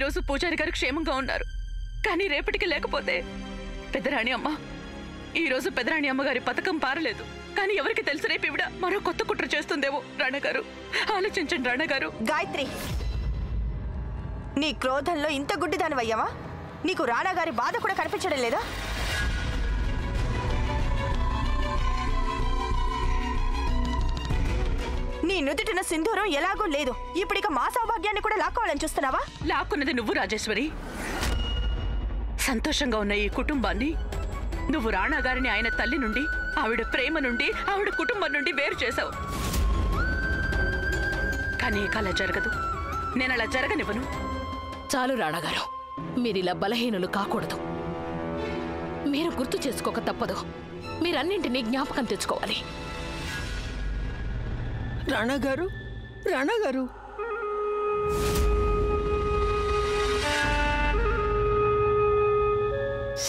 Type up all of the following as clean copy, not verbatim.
రోజు పూజారి గారు క్షేమంగా ఉన్నారు, కానీ రేపటికి లేకపోతే పెద్దరాణి అమ్మ, ఈ రోజు పెద్దరాణి అమ్మగారి పథకం పారలేదు, కానీ ఎవరికి తెలుసు రేపు ఇవిడ మరో కొత్త కుట్ర చేస్తుందేమో. రాణగారు ఆలోచించండి. రాణగారు. గాయత్రి, నీ క్రోధంలో ఇంత గుడ్డిదానివయ్యావా? నీకు రాణాగారి బాధ కూడా కనిపించడం లేదా? నీ నుదుటిన సింధూరం ఎలాగూ లేదు, ఇప్పుడిక మా సౌభాగ్యాన్ని కూడా లాక్కోవాలని చూస్తున్నావా? లాక్కున్నది నువ్వు రాజేశ్వరి. సంతోషంగా ఉన్న ఈ కుటుంబాన్ని నువ్వు రాణాగారిని ఆయన తల్లి నుండి, ఆవిడ ప్రేమ నుండి, ఆవిడ కుటుంబం నుండి వేరు చేశావు. కానీ ఇక అలా జరగదు, నేను అలా జరగనివ్వను. చాలు రాణాగారు, మీరిలా బలహీనులు కాకూడదు. మీరు గుర్తు చేసుకోక తప్పదు. మీరన్నింటినీ జ్ఞాపకం తెచ్చుకోవాలి. రాణాగారు, రాణాగారు,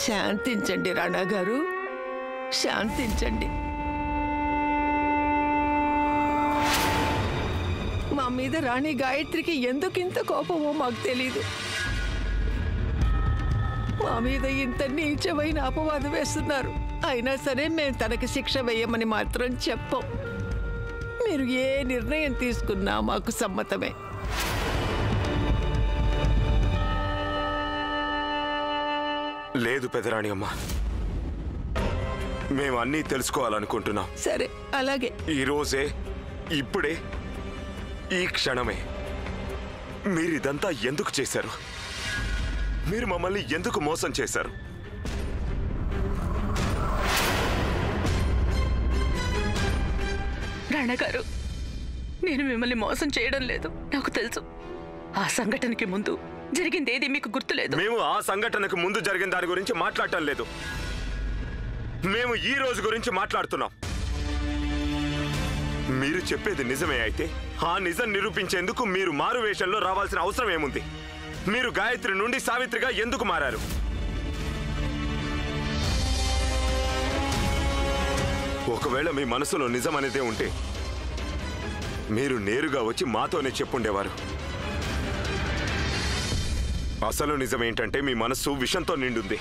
శాంతించండి రాణాగారు, శాంతించండి. మా మీద రాణి గాయత్రికి ఎందుకింత కోపమో మాకు తెలీదు. మా మీద ఇంత నీచమైన అపవాదం వేస్తున్నారు. అయినా సరే మేము తనకి శిక్ష వేయమని మాత్రం చెప్పం. మీరు ఏ నిర్ణయం తీసుకున్నా మాకు సమ్మతమే. లేదు పెదరాణి అమ్మ, మేము అన్నీ తెలుసుకోవాలనుకుంటున్నాం. సరే, అలాగే. ఈ రోజే, ఇప్పుడే, ఈ క్షణమే మీరిదంతా ఎందుకు చేశారు? మీరు మమ్మల్ని ఎందుకు మోసం చేశారు? రాణగారు, నేను మిమ్మల్ని మోసం చేయడం లేదు, నాకు తెలుసు. ఆ సంఘటనకి ముందు జరిగిందేది మీకు గుర్తులేదు. మేము ఆ సంఘటనకు ముందు జరిగిన దాని గురించి మాట్లాడటం లేదు, మేము ఈ రోజు గురించి మాట్లాడుతున్నాం. మీరు చెప్పేది నిజమే అయితే ఆ నిజం నిరూపించేందుకు మీరు మారు వేషంలో రావాల్సిన అవసరం ఏముంది? మీరు గాయత్రి నుండి సావిత్రిగా ఎందుకు మారారు? ఒకవేళ మీ మనసులో నిజం అనేదే ఉంటే మీరు నేరుగా వచ్చి మాతోనే చెప్పుండేవారు. అసలు నిజం ఏంటంటే మీ మనస్సు విషంతో నిండుంది.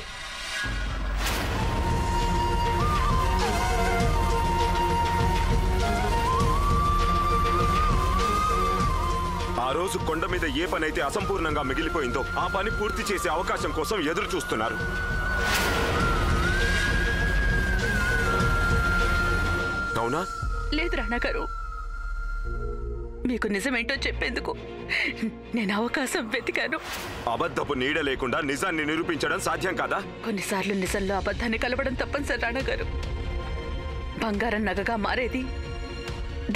ఆ రోజు కొండ మీద ఏ పని అయితే అసంపూర్ణంగా మిగిలిపోయిందో ఆ పని పూర్తి చేసే అవకాశం కోసం ఎదురు చూస్తున్నారు. అవునా? లేదు రాణగారు, మీకు నిజమేంటో చెప్పేందుకు నేను అవకాశం వెతికాను. అబద్ధపు నీడ లేకుండా నిజాన్ని నిరూపించడం సాధ్యం కాదా? కొన్నిసార్లు నిజంలో అబద్ధాన్ని కలపడం తప్పనిసరి రాణగారు. బంగారం నగగా మారేది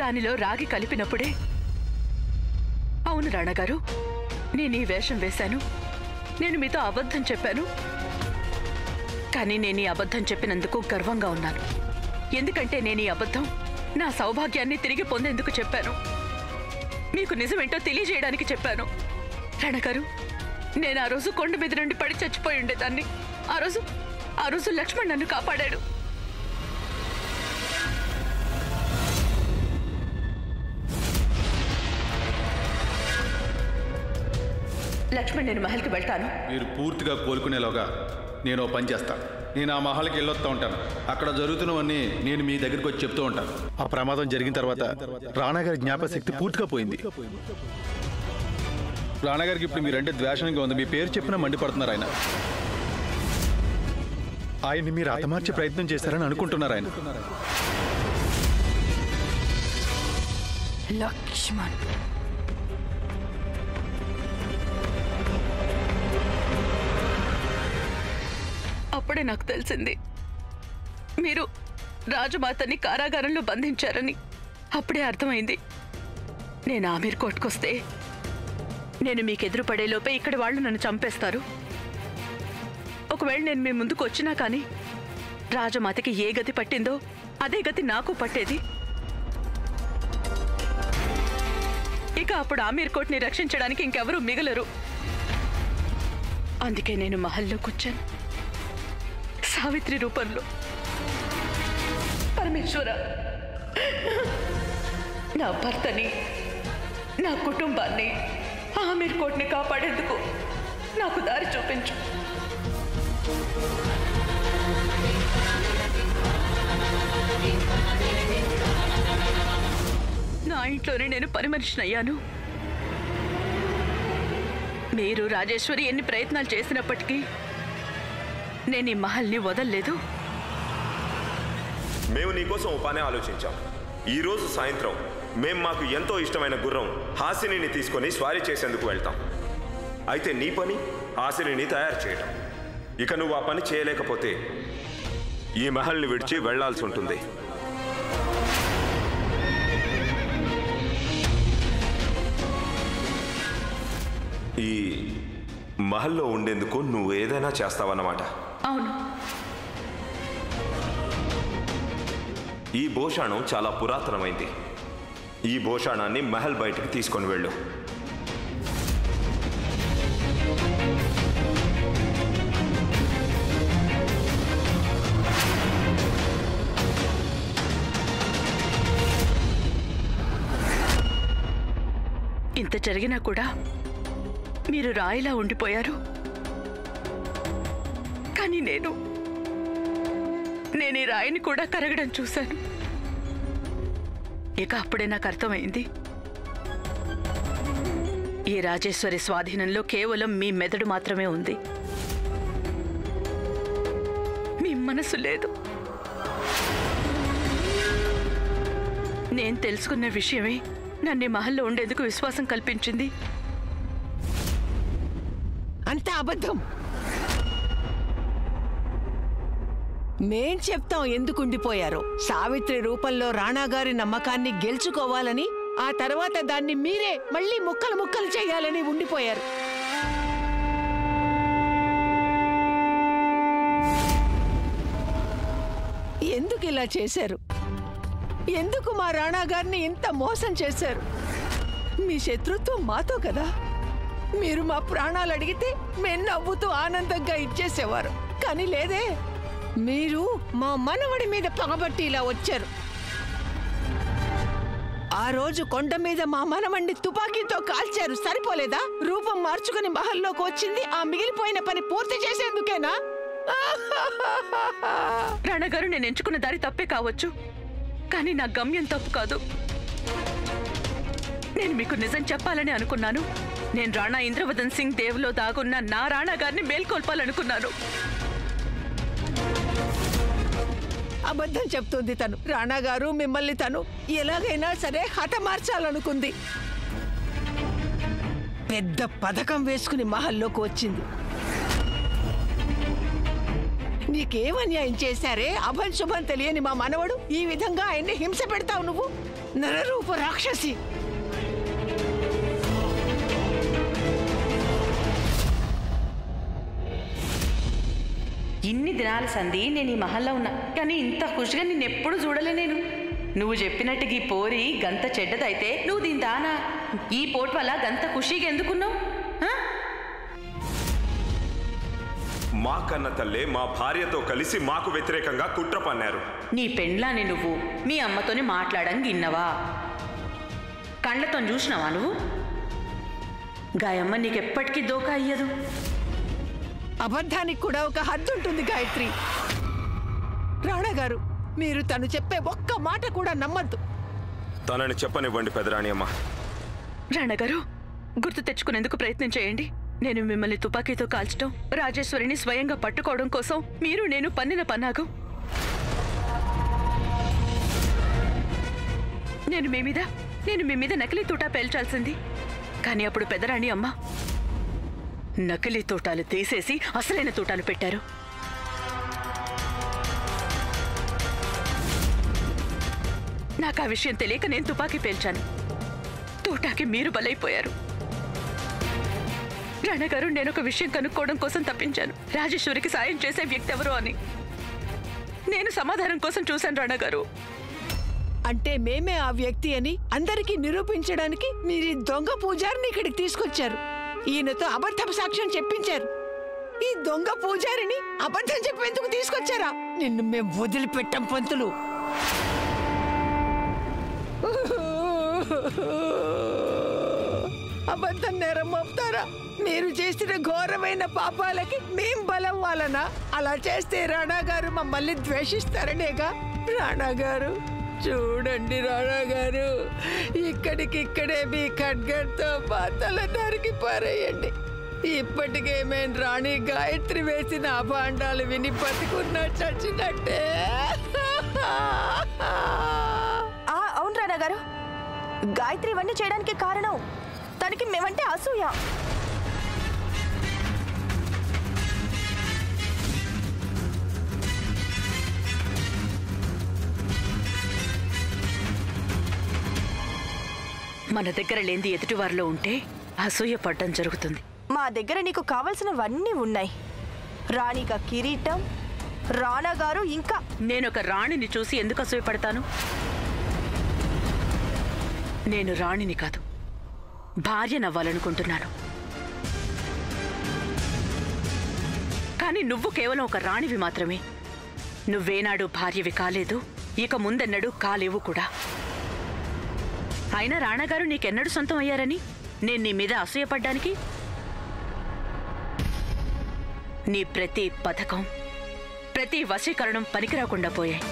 దానిలో రాగి కలిపినప్పుడే. అవును రాణగారు, నేను ఈ వేషం వేశాను, నేను మీతో అబద్ధం చెప్పాను. కానీ నేను ఈ అబద్ధం చెప్పినందుకు గర్వంగా ఉన్నాను. ఎందుకంటే నేను ఈ అబద్ధం నా సౌభాగ్యాన్ని తిరిగి పొందేందుకు చెప్పాను, మీకు నిజమేంటో తెలియజేయడానికి చెప్పాను. రాణగారు, నేను ఆ రోజు కొండ మీద నుండి పడి చచ్చిపోయి ఉండేదాన్ని. ఆ రోజు లక్ష్మణ్ నన్ను కాపాడాడు. లక్ష్మణ్, నేను మహల్కి వెళ్తాను. మీరు పూర్తిగా కోలుకునేలోగా నేను ఓ పని చేస్తాను. నేను ఆ మహల్కి వెళ్ళొస్తూ ఉంటాను. అక్కడ జరుగుతున్నవన్నీ నేను మీ దగ్గరికి వచ్చి చెప్తూ ఉంటాను. ఆ ప్రమాదం జరిగిన తర్వాత రాణాగారి జ్ఞాపకశక్తి పూర్తిగా పోయింది. రాణాగారికి ఇప్పుడు మీరంటే ద్వేషంగా ఉంది. మీ పేరు చెప్పినా మండిపడుతున్నారు ఆయన. ఆయన్ని మీరు హతమార్చే ప్రయత్నం చేశారని అనుకుంటున్నారు ఆయన. లక్ష్మణ్, అప్పుడే నాకు తెలిసింది మీరు రాజమాతని కారాగారంలో బంధించారని. అప్పుడే అర్థమైంది. నేను ఆమీర్ కోట్కొస్తే నేను మీకు ఎదురు పడేలోపే ఇక్కడ వాళ్ళు నన్ను చంపేస్తారు. ఒకవేళ నేను మీ ముందుకు వచ్చినా కానీ రాజమాతకి ఏ గతి పట్టిందో అదే గతి నాకు పట్టేది. ఇక అప్పుడు ఆమీర్ కోట్ని రక్షించడానికి ఇంకెవరూ మిగలరు. అందుకే నేను మహల్లో కూర్చాను, సావిత్రి రూపంలో. పరమేశ్వర, నా భర్తని, నా కుటుంబాన్ని, ఆమీర్ కోట్ని కాపాడేందుకు నాకు దారి చూపించు. నా ఇంట్లోనే నేను పని మనిషినయ్యాను. మీరు రాజేశ్వరి ఎన్ని ప్రయత్నాలు చేసినప్పటికీ నేను ఈ మహల్ని వదల్లేదు. మేము నీకోసం ఉపానే ఆలోచించాం. ఈ రోజు సాయంత్రం మేం మాకు ఎంతో ఇష్టమైన గుర్రం హాసినిని తీసుకొని స్వారీ చేసేందుకు వెళ్తాం. అయితే నీ పని హాసినిని తయారు చేయటం. ఇక నువ్వు ఆ పని చేయలేకపోతే ఈ మహల్ని విడిచి వెళ్లాల్సి ఉంటుంది. ఈ మహల్లో ఉండేందుకు నువ్వు ఏదైనా చేస్తావన్నమాట. అవును. ఈ భూషాణం చాలా పురాతనమైంది. ఈ భూషాణాన్ని మహల్ బయటికి తీసుకొని వెళ్ళు. ఇంత జరిగినా కూడా మీరు రాయిలా ఉండిపోయారు. కానీ నేను ఈ రాయిని కూడా కరగడం చూశాను. ఇక అప్పుడే నాకు అర్థమైంది, ఈ రాజేశ్వరి స్వాధీనంలో కేవలం మీ మెదడు మాత్రమే ఉంది, మీ మనసు లేదు. నేను తెలుసుకున్న విషయమే నన్ను మహల్లో ఉండేందుకు విశ్వాసం కల్పించింది. అంత అబద్ధం. మేం చెప్తాం ఎందుకు ఉండిపోయారో. సావిత్రి రూపంలో రాణాగారి నమ్మకాన్ని గెలుచుకోవాలని, ఆ తర్వాత దాన్ని మీరే మళ్ళీ ముక్కలు ముక్కలు చేయాలని ఉండిపోయారు. ఎందుకు ఇలా చేశారు? ఎందుకు మా రాణాగారిని ఇంత మోసం చేశారు? మీ శత్రుత్వం మాతో కదా. మీరు మా ప్రాణాలు అడిగితే మేము నవ్వుతూ ఆనందంగా ఇచ్చేసేవారు. కానీ లేదే, మీరు మా మనవడి మీద పగబట్టి ఇలా వచ్చారు. ఆ రోజు కొండ మీద మా మనవడిని తుపాకీతో కాల్చారు, సరిపోలేదా? రూపం మార్చుకుని మహల్లోకి వచ్చింది ఆ మిగిలిపోయిన పని పూర్తి చేసేందుకేనా? రాణాగారు, నేను ఎంచుకున్న దారి తప్పే కావచ్చు, కానీ నా గమ్యం తప్పు కాదు. నేను మీకు నిజం చెప్పాలని అనుకున్నాను. నేను రాణా ఇంద్రవదన్ సింగ్ దేవ్లో దాగున్న నా రాణాగారిని మేల్కొల్పాలనుకున్నాను. అబద్ధం చెప్తుంది తను. రాణాగారు మిమ్మల్ని తను ఎలాగైనా సరే హతమార్చాలనుకుంది. పెద్ద పథకం వేసుకుని మహల్లోకి వచ్చింది. నీకేం అన్యాయం చేశారే? అభం శుభం తెలియని మా మనవడు ఈ విధంగా ఆయన్ని హింస పెడతావు నువ్వు? నరరూప రాక్షసి! ఇన్ని దినాల సంధి నేను ఈ మహల్లో ఉన్నా, కానీ ఇంత ఖుషిగా నిన్నెప్పుడు చూడలే నేను. నువ్వు చెప్పినట్టుగా ఈ పోరి గంత చెడ్డదైతే నువ్వు దీని దానా ఈ పోటు వల్ల గంత ఖుషిగా ఎందుకున్నావు? మా కన్న తల్లే మా భార్యతో కలిసి మాకు వ్యతిరేకంగా కుట్ర పన్నారు. నీ పెండ్లాని నువ్వు మీ అమ్మతోని మాట్లాడడం గిన్నవా? కళ్ళతో చూసినావా నువ్వు? గాయమ్మ నీకెప్పటికీ దోకా అయ్యదు. అబద్ధానికి కూడా ఒక హద్దు ఉంటుంది గాయత్రి. రాణాగారు, మీరు తను చెప్పే ఒక్క మాట కూడా నమ్మద్దు. తనని చెప్పనివ్వండి పెదరాణి అమ్మ. రాణాగారు, గుర్తు తెచ్చుకునేందుకు ప్రయత్నం చేయండి. నేను మిమ్మల్ని తుపాకీతో కాల్చడం, రాజేశ్వరిని స్వయంగా పట్టుకోవడం కోసం మీరు నేను పన్నిన పన్నాగం. నేను మీ మీద నకిలీ తూటా పేల్చాల్సింది. కానీ అప్పుడు పెదరాణి అమ్మ నకిలీ తూటాలు తీసేసి అసలైన తూటాలు పెట్టారు. నాకు ఆ విషయం తెలియక నేను తుపాకీ పేల్చాను. తూటాకి మీరు బలైపోయారు. రాణాగారు, నేను ఒక విషయం కనుక్కోవడం కోసం తప్పించాను. రాజేశ్వరికి సాయం చేసే వ్యక్తి ఎవరు అని నేను సమాధానం కోసం చూశాను. రాణాగారు, అంటే మేమే ఆ వ్యక్తి అని అందరికీ నిరూపించడానికి మీరు ఈ దొంగ పూజారిని ఇక్కడికి తీసుకొచ్చారు. ఈయనతో అబద్ధం సాక్ష్యం చెప్పించారు. ఈ దొంగ పూజారిని అబద్ధం చెప్పేందుకు తీసుకొచ్చారా? నిన్ను మేము వదిలిపెట్టాం పంతులు. అబద్ధం నేరం మోపుతారా? మీరు చేసిన ఘోరమైన పాపాలకి మేం బలం వలన అలా చేస్తే రాణా గారు మమ్మల్ని ద్వేషిస్తారనేగా. రాణా గారు చూడండి, రాణా గారు ఇక్కడికిక్కడే మీ ఖడ్గంతో పాతల నరికి పారేయండి. ఇప్పటికే మేం రాణి గాయత్రి వేసిన అభాండాలు విని బతికున్నా చచ్చినట్టే. అవును రాణా గారు, గాయత్రి ఇవన్నీ చేయడానికి కారణం తనకి మేమంటే అసూయ. మన దగ్గర లేని ఎదుటివారిలో ఉంటే అసూయ పడడం జరుగుతుంది. మా దగ్గర నీకు కావలసినవన్నీ ఉన్నాయి. రాణిగా కిరీటం, రాణా గారు, ఇంకా నేనొక రాణిని చూసి ఎందుకు అసూయపడతాను? నేను రాణిని కాదు, భార్యనవ్వాలనుకుంటున్నాను. కానీ నువ్వు కేవలం ఒక రాణివి మాత్రమే. నువ్వేనాడు భార్యవి కాలేదు, ఇక ముందెన్నడూ కాలేవు కూడా. అయినా రాణాగారు నీకెన్నడూ సొంతం అయ్యారని నేను నీ మీద అసూయపడ్డానికి? నీ ప్రతి పథకం, ప్రతి వశీకరణం పనికిరాకుండా పోయాయి.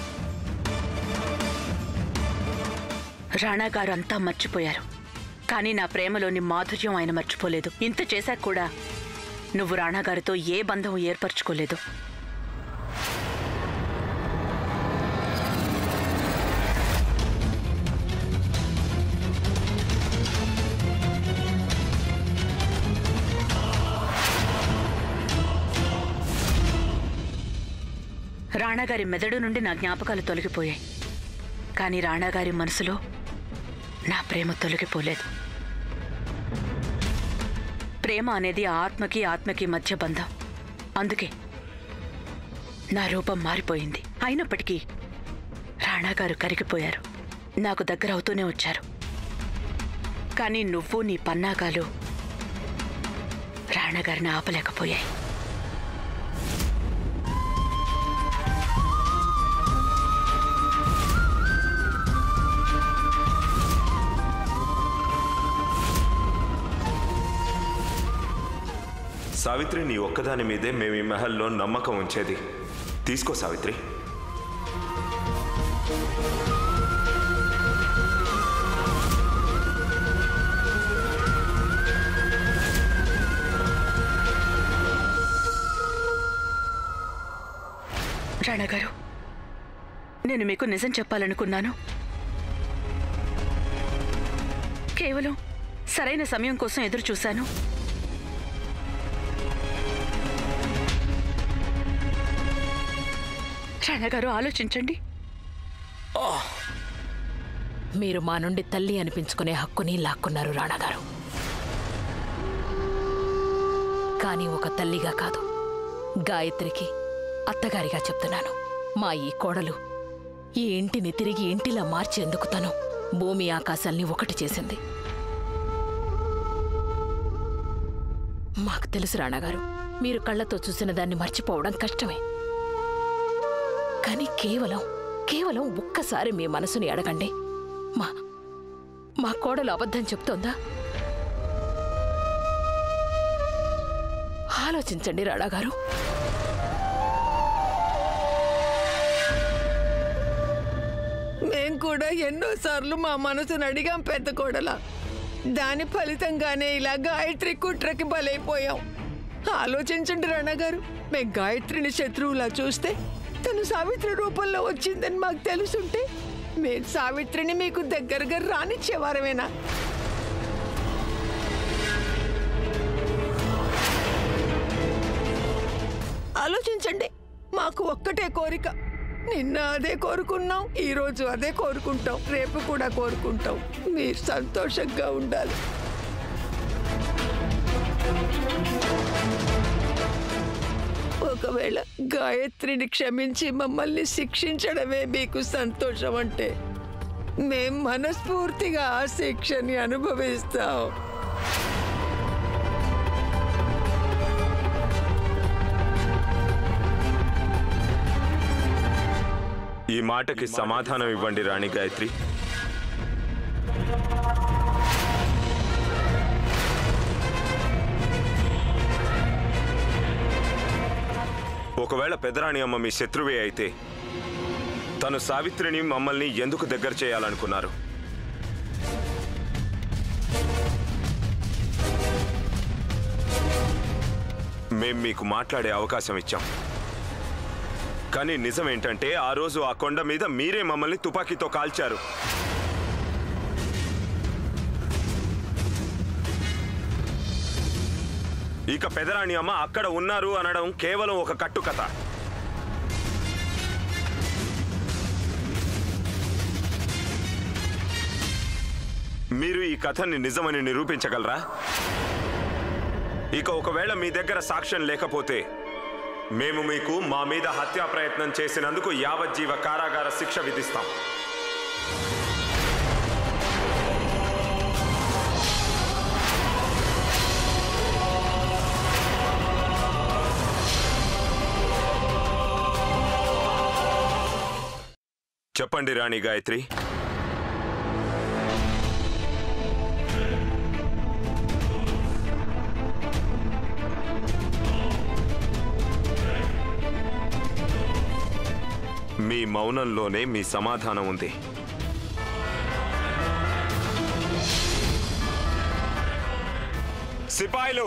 రాణాగారు అంతా మర్చిపోయారు, కానీ నా ప్రేమలోని మాధుర్యం ఆయన మర్చిపోలేదు. ఇంత చేశాక కూడా నువ్వు రాణాగారితో ఏ బంధం ఏర్పరచుకోలేదు. రాణాగారి మెదడు నుండి నా జ్ఞాపకాలు తొలగిపోయాయి, కానీ రాణాగారి మనసులో నా ప్రేమ తొలగిపోలేదు. ప్రేమ అనేది ఆత్మకి ఆత్మకి మధ్య బంధం. అందుకే నా రూపం మారిపోయింది. అయినప్పటికీ రాణాగారు కరిగిపోయారు, నాకు దగ్గర అవుతూనే వచ్చారు. కానీ నువ్వు నీ పన్నాగాలు రాణాగారిని ఆపలేకపోయాయి. సావిత్రి, నీ ఒక్కదాని మీదే మేము ఈ మహల్లో నమ్మకం ఉంచేది. తీసుకో సావిత్రి. రాణాగారు, నేను మీకు నిజం చెప్పాలనుకున్నాను. కేవలం సరైన సమయం కోసం ఎదురు చూశాను. రాణాగారు, ఆలోచించండి. మీరు మా నుండి తల్లి అనిపించుకునే హక్కుని లాక్కున్నారు రాణాగారు. కానీ ఒక తల్లిగా కాదు, గాయత్రికి అత్తగారిగా చెప్తున్నాను. మా ఈ కోడలు ఈ ఇంటిని తిరిగి ఇంటిలా మార్చేందుకు తను భూమి ఆకాశాల్ని ఒకటి చేసింది. మాకు తెలుసు రాణాగారు, మీరు కళ్ళతో చూసిన దాన్ని మర్చిపోవడం కష్టమే. కానీ కేవలం ఒక్కసారి మీ మనసుని అడగండి. మా కోడలు అబద్ధం చెప్తోందా? ఆలోచించండి రాణాగారు. మేం కూడా ఎన్నోసార్లు మా మనసును అడిగాం పెద్ద కోడలా. దాని ఫలితంగానే ఇలా గాయత్రి కుట్రకి బలైపోయాం. ఆలోచించండి రాణాగారు, మేం గాయత్రిని శత్రువులా చూస్తే తను సావిత్రి రూపంలో వచ్చిందని మాకు తెలుసుంటే మీరు సావిత్రిని మీకు దగ్గరగా రానిచ్చేవారమేనా? ఆలోచించండి. మాకు ఒక్కటే కోరిక. నిన్న అదే కోరుకున్నాం, ఈరోజు అదే కోరుకుంటాం, రేపు కూడా కోరుకుంటాం. మీరు సంతోషంగా ఉండాలి. ఒకవేళ గాయత్రిని క్షమించి మమ్మల్ని శిక్షించడమే మీకు సంతోషం అంటే మేం మనస్ఫూర్తిగా ఆ శిక్షని అనుభవిస్తాం. ఈ మాటకి సమాధానం ఇవ్వండి రాణి గాయత్రి. ఒకవేళ పెదరాణి అమ్మ మీ శత్రువే అయితే తను సావిత్రిని మమ్మల్ని ఎందుకు దగ్గర చేయాలనుకున్నారు? మేం మీకు మాట్లాడే అవకాశం ఇచ్చాం. కానీ నిజం ఏంటంటే ఆ రోజు ఆ కొండ మీద మీరే మమ్మల్ని తుపాకీతో కాల్చారు. ఇక పెదరాణి అమ్మ అక్కడ ఉన్నారు అనడం కేవలం ఒక కట్టుకథ. మీరు ఈ కథని నిజమని నిరూపించగలరా? ఇక ఒకవేళ మీ దగ్గర సాక్ష్యం లేకపోతే మేము మీకు మా మీద హత్యా ప్రయత్నం చేసినందుకు యావజ్జీవ కారాగార శిక్ష విధిస్తాం. చెప్పండి రాణి గాయత్రి. మీ మౌనంలోనే మీ సమాధానం ఉంది. సిపాయిలు,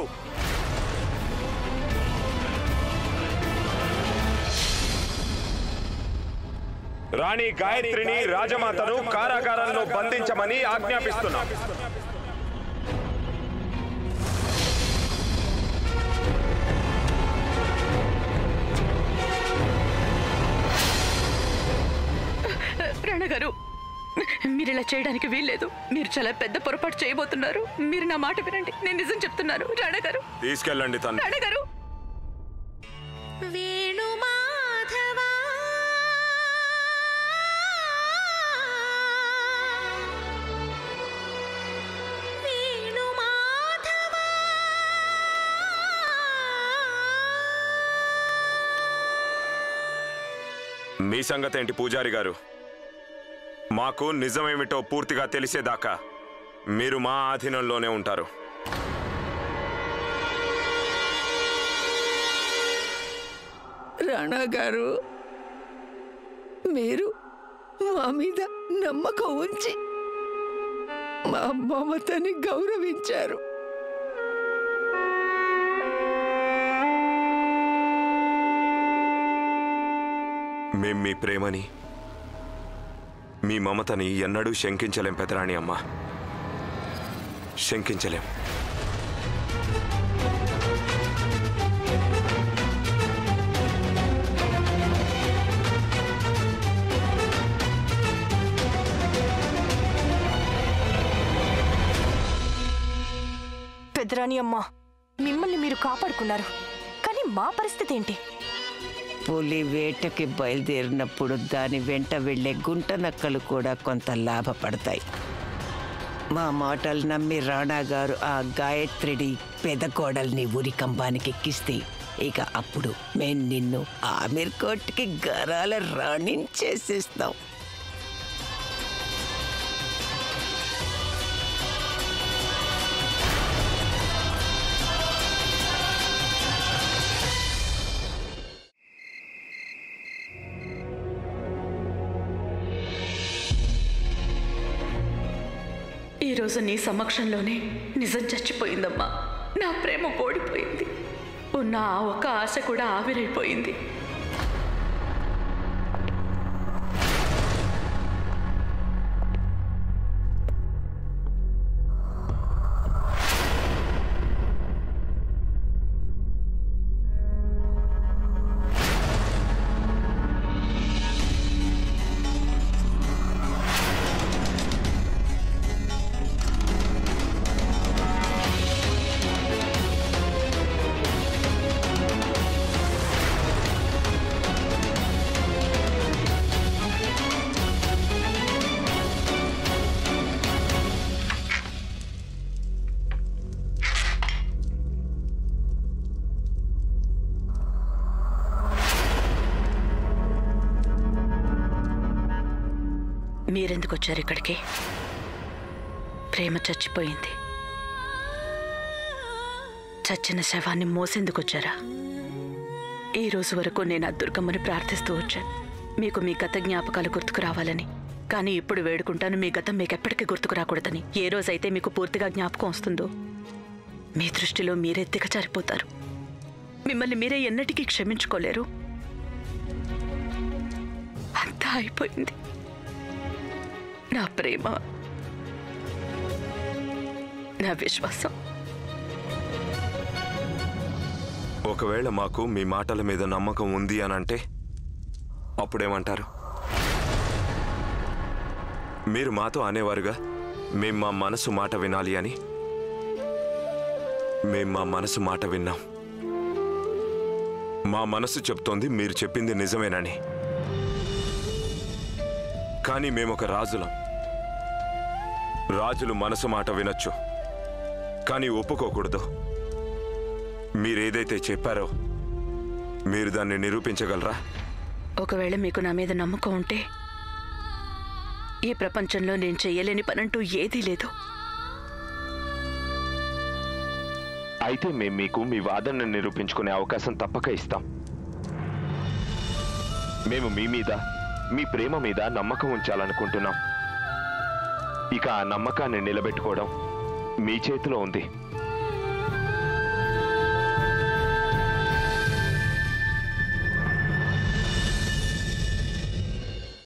రాణి గాయత్రిని రాజమాతను కారాగారంలో బంధించమని ఆజ్ఞాపిస్తున్నాం. రాణగారు, మీరు ఇలా చేయడానికి వీల్లేదు. మీరు చాలా పెద్ద పొరపాటు చేయబోతున్నారు. మీరు నా మాట వినండి. నేను నిజం చెప్తున్నాను. రాణగారు, తీసుకెళ్ళండి తను. రాణగారు. మీ సంగతి ఏంటి పూజారి గారు? మాకు నిజమేమిటో పూర్తిగా తెలిసేదాకా మీరు మా ఆధీనంలోనే ఉంటారు. రాణా గారు, మీరు మా మీద నమ్మకం ఉంచి మా మమతని గౌరవించారు. మేం మీ ప్రేమని, మీ మమతని ఎన్నడూ శంకించలేం పెదరాణి అమ్మ, శంకించలేం. పెదరాణి అమ్మ, మిమ్మల్ని మీరు కాపాడుకున్నారు, కానీ మా పరిస్థితి ఏంటి? పులి వేటకి బయలుదేరినప్పుడు దాని వెంట వెళ్లే గుంట నక్కలు కూడా కొంత లాభపడతాయి. మా మాటలు నమ్మి రాణా గారు ఆ గాయత్రిని పెదకోడల్ని ఉరికంబానికి ఎక్కిస్తే ఇక అప్పుడు మేము నిన్ను ఆమిర్ కోట్కి గరాల రాణించేసిస్తాం. ఈరోజు నీ సమక్షంలోనే నిజం చచ్చిపోయిందమ్మా. నా ప్రేమ ఓడిపోయింది. ఉన్న ఆ ఒక్క ఆశ కూడా ఆవిరైపోయింది. మీరెందుకు వచ్చారు ఇక్కడికి? ప్రేమ చచ్చిపోయింది. చచ్చిన శవాన్ని మోసేందుకు వచ్చారా? ఈ రోజు వరకు నేను ఆ దుర్గమ్మని ప్రార్థిస్తూ వచ్చాను, మీకు మీ గత జ్ఞాపకాలు గుర్తుకు రావాలని. కానీ ఇప్పుడు వేడుకుంటాను, మీ గతం మీకు ఎప్పటికీ గుర్తుకు రాకూడదని. ఏ రోజైతే మీకు పూర్తిగా జ్ఞాపకం వస్తుందో మీ దృష్టిలో మీరే దిగజారిపోతారు. మిమ్మల్ని మీరే ఎన్నటికీ క్షమించుకోలేరు. అంతా అయిపోయింది. నా ప్రేమ, నా విశ్వాసం. ఒకవేళ మాకు మీ మాటల మీద నమ్మకం ఉంది అని అంటే అప్పుడేమంటారు? మీరు మాతో అనేవారుగా, మేం మా మనసు మాట వినాలి అని. మేం మా మనసు మాట విన్నాం. మా మనసు చెప్తోంది మీరు చెప్పింది నిజమేనని. కానీ మేమొక రాజులం. రాజులు మనసు మాట వినొచ్చు, కానీ ఒప్పుకోకూడదు. మీరేదైతే చెప్పారో మీరు దాన్ని నిరూపించగలరా? ఒకవేళ మీకు నా మీద నమ్మకం ఉంటే ఈ ప్రపంచంలో నేను చెయ్యలేని పనంటూ ఏదీ లేదు. అయితే మేము మీకు మీ వాదనను నిరూపించుకునే అవకాశం తప్పక ఇస్తాం. మేము మీ మీద, మీ ప్రేమ మీద నమ్మకం ఉంచాలనుకుంటున్నాం. ఇక ఆ నమ్మకాన్ని నిలబెట్టుకోవడం మీ చేతిలో ఉంది.